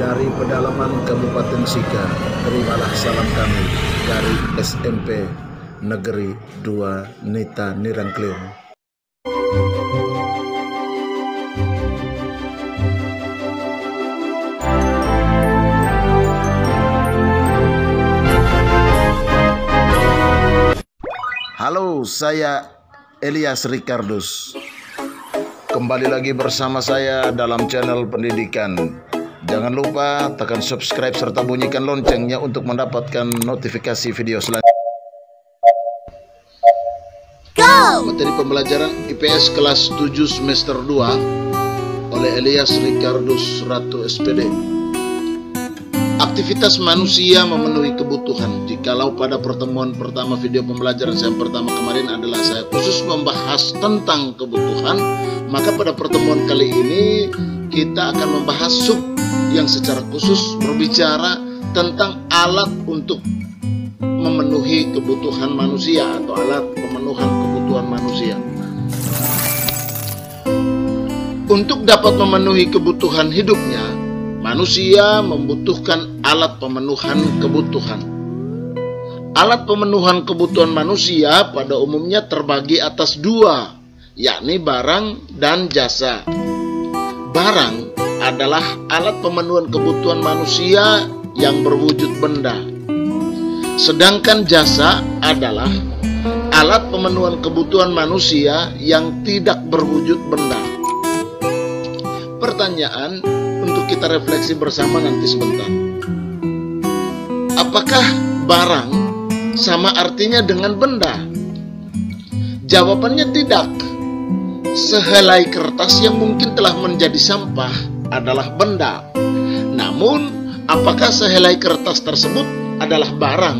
Dari pedalaman Kabupaten Sika, terimalah salam kami dari SMP Negeri 2 Nita Nirangklir. Halo, saya Elias Ricardus. Kembali lagi bersama saya dalam channel pendidikan. Jangan lupa tekan subscribe serta bunyikan loncengnya untuk mendapatkan notifikasi video selanjutnya. Materi pembelajaran IPS kelas 7 semester 2 oleh Elias Ricardus Ratu SPD. Aktivitas manusia memenuhi kebutuhan. Jikalau pada pertemuan pertama video pembelajaran saya pertama kemarin adalah saya khusus membahas tentang kebutuhan, maka pada pertemuan kali ini kita akan membahas sub yang secara khusus berbicara tentang alat untuk memenuhi kebutuhan manusia atau alat pemenuhan kebutuhan manusia. Untuk dapat memenuhi kebutuhan hidupnya, manusia membutuhkan alat pemenuhan kebutuhan. Alat pemenuhan kebutuhan manusia pada umumnya terbagi atas dua, yakni barang dan jasa. Barang adalah alat pemenuhan kebutuhan manusia yang berwujud benda. Sedangkan jasa adalah alat pemenuhan kebutuhan manusia yang tidak berwujud benda. Pertanyaan untuk kita refleksi bersama nanti sebentar. Apakah barang sama artinya dengan benda? Jawabannya tidak. Sehelai kertas yang mungkin telah menjadi sampah adalah benda. Namun, apakah sehelai kertas tersebut adalah barang?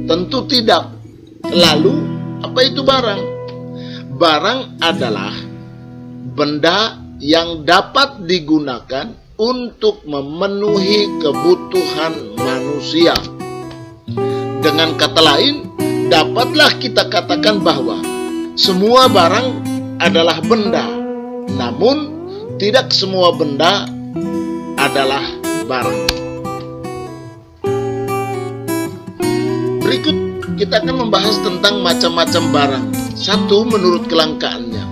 Tentu tidak. Lalu, apa itu barang? Barang adalah benda yang dapat digunakan untuk memenuhi kebutuhan manusia. Dengan kata lain, dapatlah kita katakan bahwa semua barang adalah benda, namun tidak semua benda adalah barang. Berikut kita akan membahas tentang macam-macam barang. Satu, menurut kelangkaannya.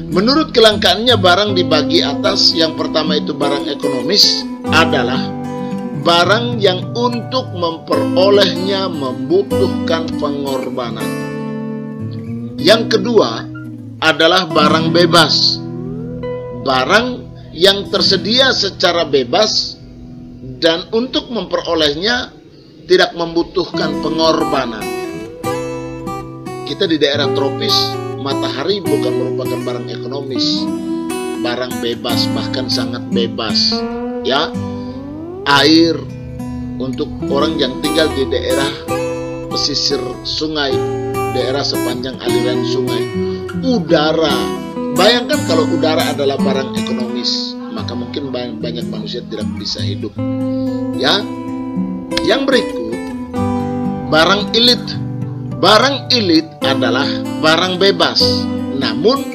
Menurut kelangkaannya, barang dibagi atas. Yang pertama itu barang ekonomis, adalah barang yang untuk memperolehnya membutuhkan pengorbanan. Yang kedua adalah barang bebas, barang yang tersedia secara bebas dan untuk memperolehnya tidak membutuhkan pengorbanan. Kita di daerah tropis, matahari bukan merupakan barang ekonomis, barang bebas, bahkan sangat bebas. Ya, air untuk orang yang tinggal di daerah pesisir sungai, daerah sepanjang aliran sungai. Udara, bayangkan kalau udara adalah barang ekonomis, maka mungkin banyak manusia tidak bisa hidup. Ya, yang berikut, barang elit. Barang elit adalah barang bebas, namun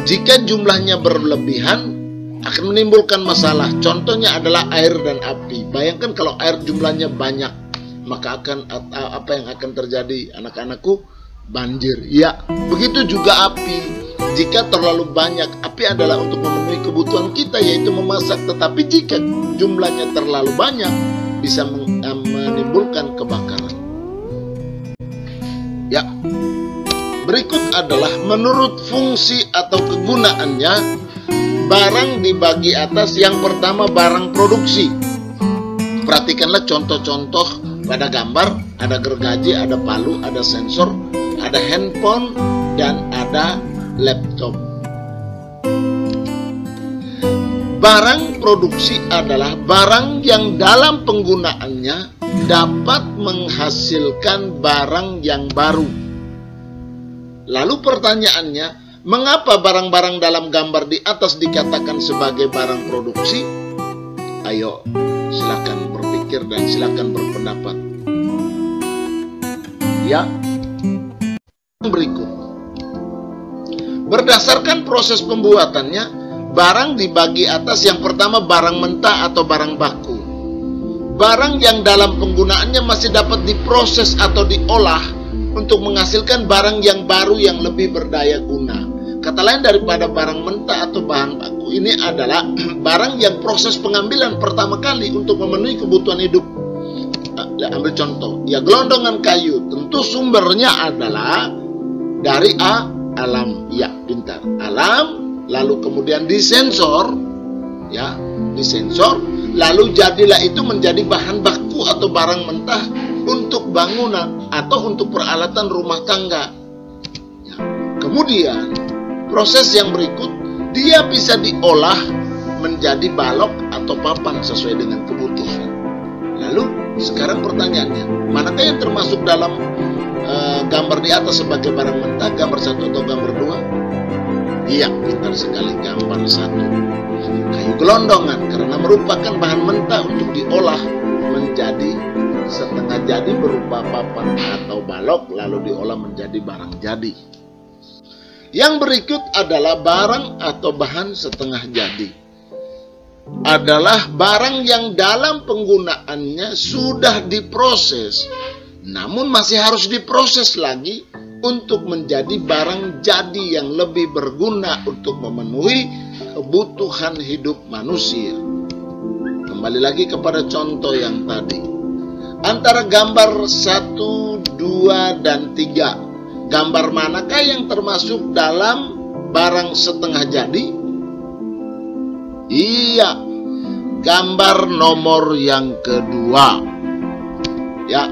jika jumlahnya berlebihan akan menimbulkan masalah. Contohnya adalah air dan api. Bayangkan kalau air jumlahnya banyak, maka apa yang akan terjadi, anak-anakku? Banjir. Ya, begitu juga api. Jika terlalu banyak, api adalah untuk memenuhi kebutuhan kita, yaitu memasak. Tetapi jika jumlahnya terlalu banyak, bisa menimbulkan kebakaran. Ya, berikut adalah menurut fungsi atau kegunaannya. Barang dibagi atas. Yang pertama, barang produksi. Perhatikanlah contoh-contoh pada gambar. Ada gergaji, ada palu, ada sensor, ada handphone, dan ada laptop. Barang produksi adalah barang yang dalam penggunaannya dapat menghasilkan barang yang baru. Lalu pertanyaannya, mengapa barang-barang dalam gambar di atas dikatakan sebagai barang produksi? Ayo, silakan berpikir dan silakan berpendapat. Ya, berikut. Berdasarkan proses pembuatannya, barang dibagi atas. Yang pertama barang mentah atau barang baku. Barang yang dalam penggunaannya masih dapat diproses atau diolah untuk menghasilkan barang yang baru yang lebih berdaya guna. Kata lain daripada barang mentah atau bahan baku, ini adalah barang yang proses pengambilan pertama kali untuk memenuhi kebutuhan hidup. Ambil contoh, ya gelondongan kayu, tentu sumbernya adalah dari alam. Ya, pintar. Alam, lalu kemudian disensor, ya, disensor, lalu jadilah itu menjadi bahan baku atau barang mentah untuk bangunan atau untuk peralatan rumah tangga. Ya. Kemudian proses yang berikut, dia bisa diolah menjadi balok atau papan sesuai dengan kebutuhan. Lalu sekarang pertanyaannya, manakah yang termasuk dalam gambar di atas sebagai barang mentah, gambar 1 atau gambar 2? Iya, pintar sekali, gambar 1. Kayu gelondongan, karena merupakan bahan mentah untuk diolah menjadi setengah jadi berupa papan atau balok, lalu diolah menjadi barang jadi. Yang berikut adalah barang atau bahan setengah jadi. Adalah barang yang dalam penggunaannya sudah diproses, namun masih harus diproses lagi untuk menjadi barang jadi yang lebih berguna untuk memenuhi kebutuhan hidup manusia. Kembali lagi kepada contoh yang tadi. Antara gambar 1, 2, dan 3, gambar manakah yang termasuk dalam barang setengah jadi? Iya, gambar nomor yang kedua. Ya.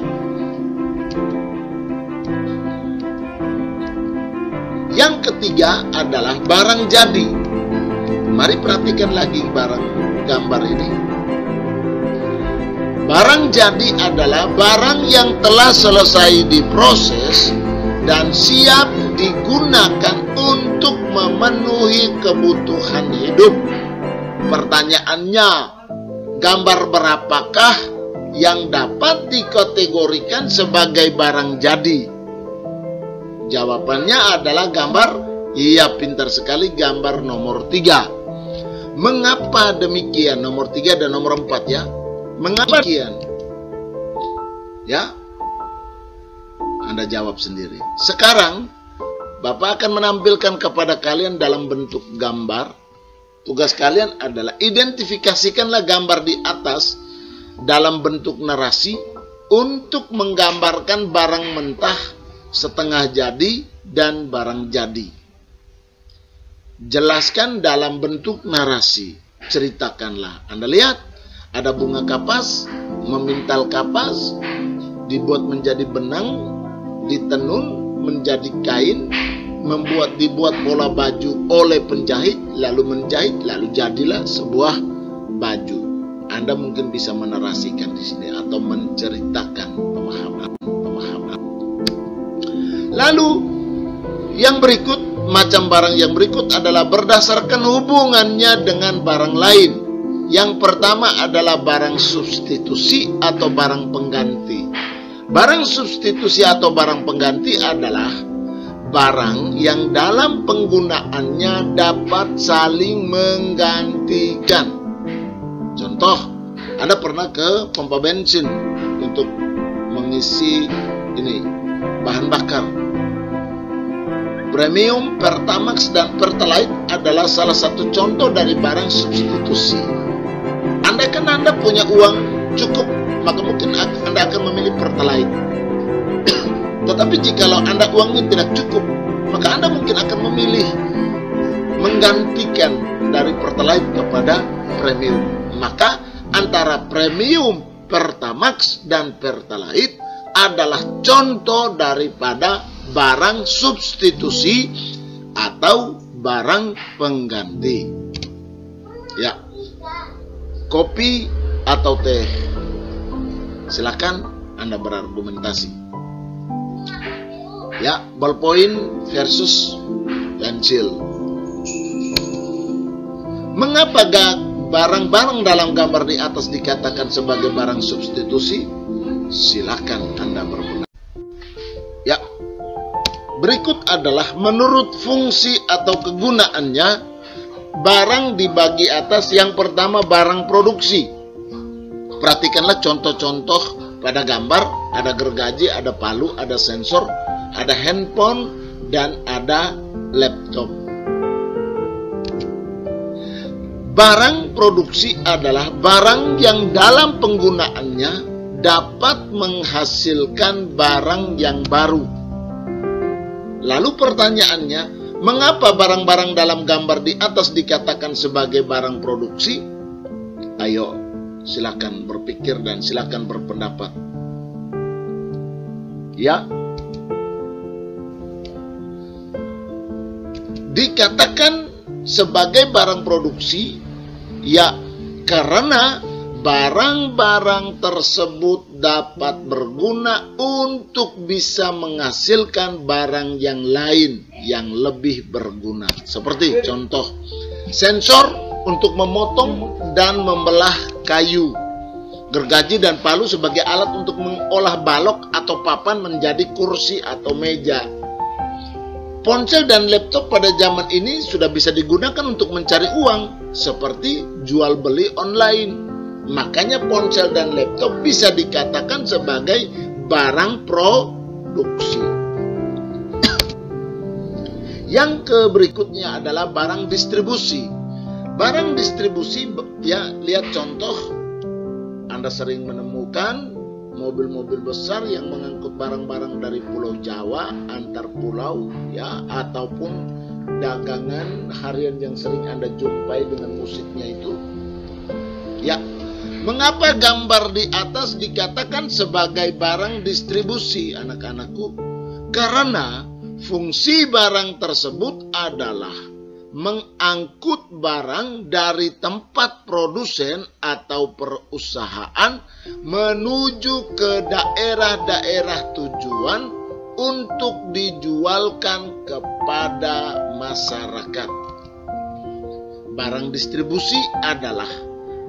Yang ketiga adalah barang jadi. Mari perhatikan lagi gambar ini. Barang jadi adalah barang yang telah selesai diproses dan siap digunakan untuk memenuhi kebutuhan hidup. Pertanyaannya, gambar berapakah yang dapat dikategorikan sebagai barang jadi? Jawabannya adalah gambar, iya pintar sekali, gambar nomor 3. Mengapa demikian? Nomor 3 dan nomor 4 ya. Mengapa demikian? Ya, Anda jawab sendiri. Sekarang Bapak akan menampilkan kepada kalian dalam bentuk gambar. Tugas kalian adalah identifikasikanlah gambar di atas dalam bentuk narasi untuk menggambarkan barang mentah, setengah jadi, dan barang jadi. Jelaskan dalam bentuk narasi. Ceritakanlah. Anda lihat, ada bunga kapas, memintal kapas, dibuat menjadi benang, ditenun menjadi kain, dibuat pola baju oleh penjahit, lalu menjahit, lalu jadilah sebuah baju. Anda mungkin bisa menarasikan di sini atau menceritakan pemahaman. Lalu yang berikut, macam barang yang berikut adalah berdasarkan hubungannya dengan barang lain. Yang pertama adalah barang substitusi atau barang pengganti. Barang substitusi atau barang pengganti adalah barang yang dalam penggunaannya dapat saling menggantikan. Contoh, Anda pernah ke pompa bensin untuk mengisi bahan bakar. Premium, Pertamax, dan Pertalite adalah salah satu contoh dari barang substitusi. Andaikan Anda punya uang cukup, maka mungkin Anda akan memilih Pertalite. Tetapi jikalau Anda uangnya tidak cukup, maka Anda mungkin akan memilih menggantikan dari Pertalite kepada Premium. Maka antara Premium, Pertamax, dan Pertalite adalah contoh daripada barang substitusi atau barang pengganti. Ya, kopi atau teh? Silakan Anda berargumentasi. Ya, ballpoint versus pensil. Mengapa barang-barang dalam gambar di atas dikatakan sebagai barang substitusi? Silakan Anda berpendapat. Ya, berikut adalah menurut fungsi atau kegunaannya, barang di bagi atas. Yang pertama barang produksi. Perhatikanlah contoh-contoh pada gambar. Ada gergaji, ada palu, ada sensor, ada handphone, dan ada laptop. Barang produksi adalah barang yang dalam penggunaannya dapat menghasilkan barang yang baru. Lalu pertanyaannya, mengapa barang-barang dalam gambar di atas dikatakan sebagai barang produksi? Ayo, silakan berpikir dan silakan berpendapat. Ya, dikatakan sebagai barang produksi, ya, karena barang-barang tersebut dapat berguna untuk bisa menghasilkan barang yang lain yang lebih berguna. Seperti contoh, sensor untuk memotong dan membelah kayu. Gergaji dan palu sebagai alat untuk mengolah balok atau papan menjadi kursi atau meja. Ponsel dan laptop pada zaman ini sudah bisa digunakan untuk mencari uang, seperti jual beli online. Makanya ponsel dan laptop bisa dikatakan sebagai barang produksi. Yang berikutnya adalah barang distribusi. Barang distribusi, ya, lihat contoh. Anda sering menemukan mobil-mobil besar yang mengangkut barang-barang dari Pulau Jawa antar pulau, ya, ataupun dagangan harian yang sering Anda jumpai dengan musiknya itu. Ya, mengapa gambar di atas dikatakan sebagai barang distribusi, anak-anakku? Karena fungsi barang tersebut adalah mengangkut barang dari tempat produsen atau perusahaan menuju ke daerah-daerah tujuan untuk dijualkan kepada masyarakat. Barang distribusi adalah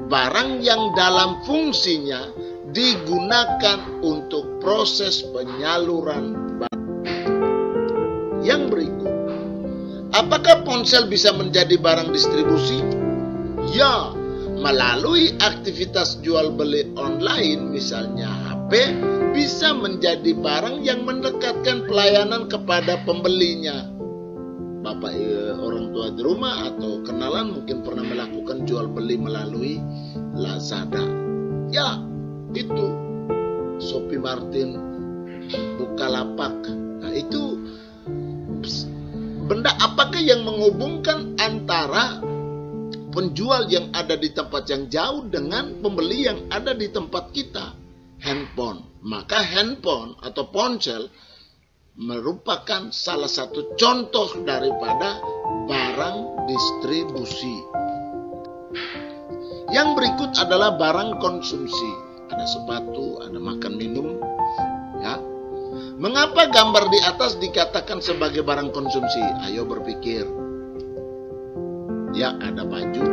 barang yang dalam fungsinya digunakan untuk proses penyaluran barang. Yang berikut, apakah ponsel bisa menjadi barang distribusi? Ya, melalui aktivitas jual beli online, misalnya HP, bisa menjadi barang yang mendekatkan pelayanan kepada pembelinya. Bapak orang tua di rumah atau kenalan mungkin pernah melakukan jual beli melalui Lazada. Ya, itu Shopee Martin, Bukalapak. Nah, itu benda apakah yang menghubungkan antara penjual yang ada di tempat yang jauh dengan pembeli yang ada di tempat kita? Handphone. Maka handphone atau ponsel merupakan salah satu contoh daripada barang distribusi. Yang berikut adalah barang konsumsi. Ada sepatu, ada makan minum, ya. Mengapa gambar di atas dikatakan sebagai barang konsumsi? Ayo berpikir. Ya, ada baju.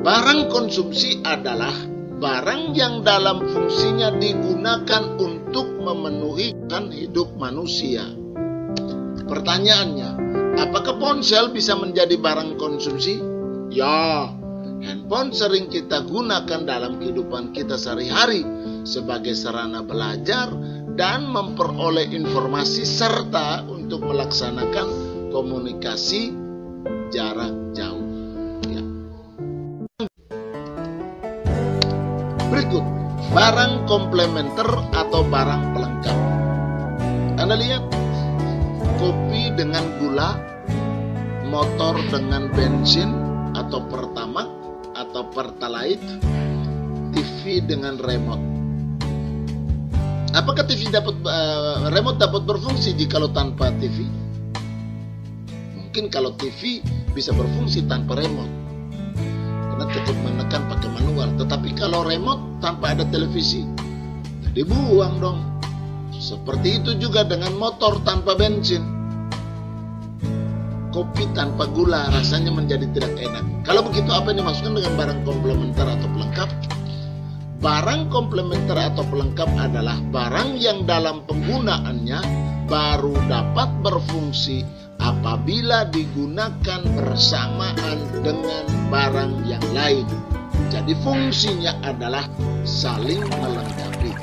Barang konsumsi adalah barang yang dalam fungsinya digunakan untuk memenuhi hidup manusia. Pertanyaannya, apakah ponsel bisa menjadi barang konsumsi? Ya, handphone sering kita gunakan dalam kehidupan kita sehari-hari sebagai sarana belajar dan memperoleh informasi serta untuk melaksanakan komunikasi jarak jauh. Ya. Berikut, barang komplementer atau barang pelengkap. Anda lihat, kopi dengan gula, motor dengan bensin atau pertamax atau pertalite, TV dengan remote. Apakah TV remote dapat berfungsi jikalau tanpa TV? Mungkin kalau TV bisa berfungsi tanpa remote, karena tetap menekan pakai manual. Tetapi kalau remote tanpa ada televisi, dibuang dong. Seperti itu juga dengan motor tanpa bensin. Kopi tanpa gula rasanya menjadi tidak enak. Kalau begitu, apa yang dimaksudkan dengan barang komplementer atau pelengkap? Barang komplementer atau pelengkap adalah barang yang dalam penggunaannya baru dapat berfungsi apabila digunakan bersamaan dengan barang yang lain. Jadi fungsinya adalah saling melengkapi.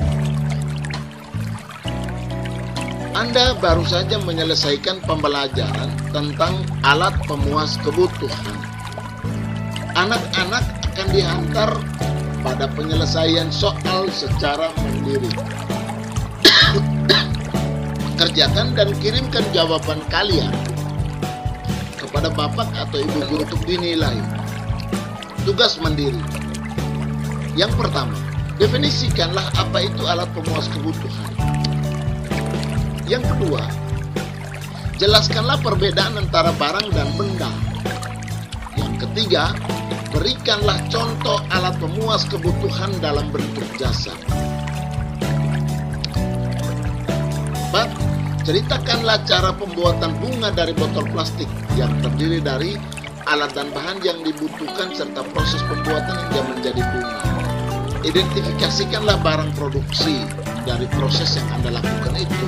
Anda baru saja menyelesaikan pembelajaran tentang alat pemuas kebutuhan. Anak-anak akan dihantar pada penyelesaian soal secara mandiri. Kerjakan dan kirimkan jawaban kalian kepada bapak atau ibu guru untuk dinilai. Tugas mandiri. Yang pertama, definisikanlah apa itu alat pemuas kebutuhan. Yang kedua, jelaskanlah perbedaan antara barang dan benda. Yang ketiga, berikanlah contoh alat pemuas kebutuhan dalam bentuk jasa. 4. Ceritakanlah cara pembuatan bunga dari botol plastik yang terdiri dari alat dan bahan yang dibutuhkan serta proses pembuatan hingga menjadi bunga. Identifikasikanlah barang produksi dari proses yang Anda lakukan itu.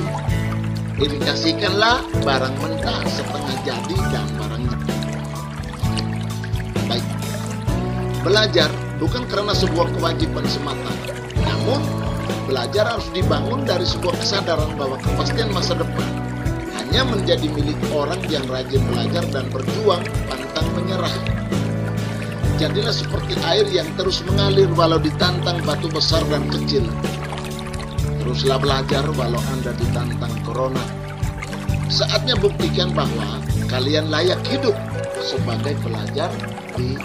Indikasikanlah barang mentah, setengah jadi, dan barang jadi. Baik. Belajar bukan karena sebuah kewajiban semata, namun belajar harus dibangun dari sebuah kesadaran bahwa kepastian masa depan hanya menjadi milik orang yang rajin belajar dan berjuang pantang menyerah. Jadilah seperti air yang terus mengalir walau ditantang batu besar dan kecil. Teruslah belajar walau Anda ditantang corona. Saatnya buktikan bahwa kalian layak hidup sebagai pelajar di